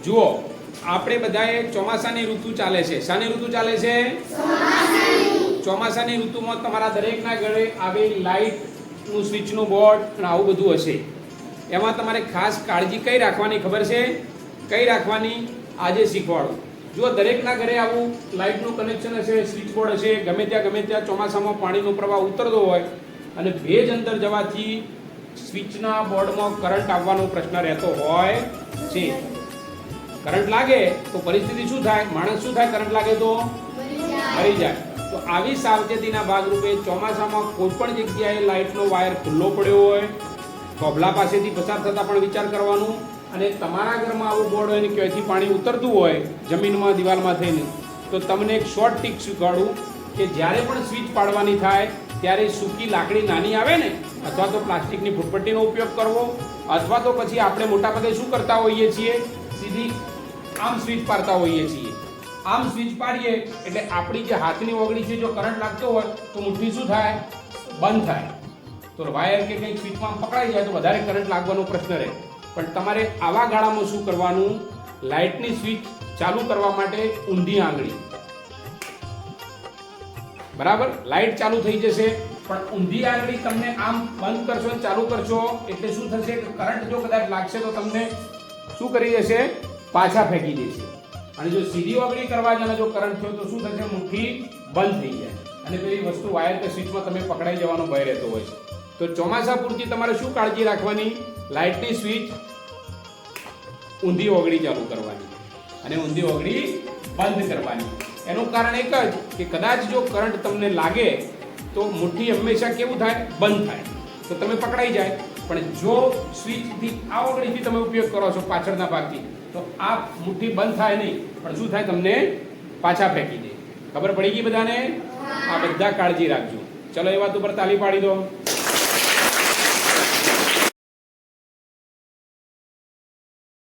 જુઓ આપણે બધાએ ચોમાસાની ઋતુ ચાલે છે. શાની ઋતુ ચાલે છે? ચોમાસાની ઋતુમાં તમારા દરેકના ઘરે આવી લાઇટનું સ્વિચનું બોર્ડ અને આવું બધું હશે. એમાં તમારે ખાસ કાળજી કઈ રાખવાની ખબર છે? કઈ રાખવાની આજે શીખવાડું. જો દરેકના ઘરે આવું લાઇટનું કનેક્શન હશે, સ્વિચ બોર્ડ હશે, ગમે ત્યાં ચોમાસામાં પાણીનો પ્રવાહ ઉતરતો હોય અને ભેજ અંદર જવાથી સ્વિચના બોર્ડમાં કરંટ આવવાનો પ્રશ્ન રહેતો હોય છે. કરંટ લાગે તો પરિસ્થિતિ શું થાય? માણસ શું થાય? કરંટ લાગે તો મરી જાય. તો આવી સાવચેતીના ભાગરૂપે ચોમાસામાં કોઈ પણ જગ્યાએ લાઇટનો વાયર ખુલ્લો પડ્યો હોય, થોભલા પાસેથી પસાર થતા પણ વિચાર કરવાનું. અને તમારા ઘરમાં આવું બોર્ડ હોય ને ક્યાંયથી પાણી ઉતરતું હોય જમીનમાં, દિવાલમાં થઈને, તો તમને એક શોર્ટ ટીક શીખવાડું કે જ્યારે પણ સ્વિચ પાડવાની થાય ત્યારે સૂકી લાકડી નાની આવે ને, અથવા તો પ્લાસ્ટિકની ફૂટપટ્ટીનો ઉપયોગ કરવો, અથવા તો પછી આપણે મોટાભાગે શું કરતા હોઈએ છીએ? સીધી આમ સ્વિચ પાડતા હોઈએ છીએ. આમ સ્વિચ પાડીએ એટલે આપણી જે હાથની ઓગળી છે, જો કરંટ લાગતો હોય તો મુઠ્ઠી શું થાય? બંધ થાય. તો વાયર કે કંઈક સ્વિચમાં પકડાઈ જાય તો વધારે કરંટ લાગવાનો પ્રશ્ન રહે. પણ તમારે આવા ગાળામાં શું કરવાનું? લાઇટની સ્વિચ ચાલુ કરવા માટે ઊંધી આંગળી, બરાબર? લાઇટ ચાલુ થઈ જશે પણ ઊંધી આંગળી તમને આમ બંધ કરશો, ચાલુ કરશો એટલે શું થશે કે કરંટ જો કદાચ લાગશે તો તમને શું કરી દેશે? પાછા ફેંકી દેશે. અને જો સીધી આંગળી કરવા જાય જો કરંટ થયો તો શું થશે? મુઠ્ઠી બંધ થઈ જાય અને પેલી વસ્તુ વાયર કે સ્વિચમાં તમે પકડાઈ જવાનો ભય રહેતો હોય છે. તો ચોમાસા પૂરતી તમારે શું કાળજી રાખવાની? લાઇટની સ્વિચ ઊંધી ઓગળી ચાલુ કરવાની અને ઊંધી ઓગળી બંધ કરવાની. એનું કારણ એક જ કે કદાચ જો કરંટ તમને લાગે તો મુઠ્ઠી હંમેશા કેવું થાય? બંધ થાય. તો તમે પકડાઈ જાય. પણ જો સ્વિચથી આ ઓગળીથી તમે ઉપયોગ કરો છો પાછળના ભાગથી, તો આ મુઠ્ઠી બંધ થાય નહીં, પણ શું થાય? તમને પાછા ફેંકી દે. ખબર પડી ગઈ બધાને? આ બધા કાળજી રાખજો. ચલો એ વાત ઉપર તાલી પાડી દો.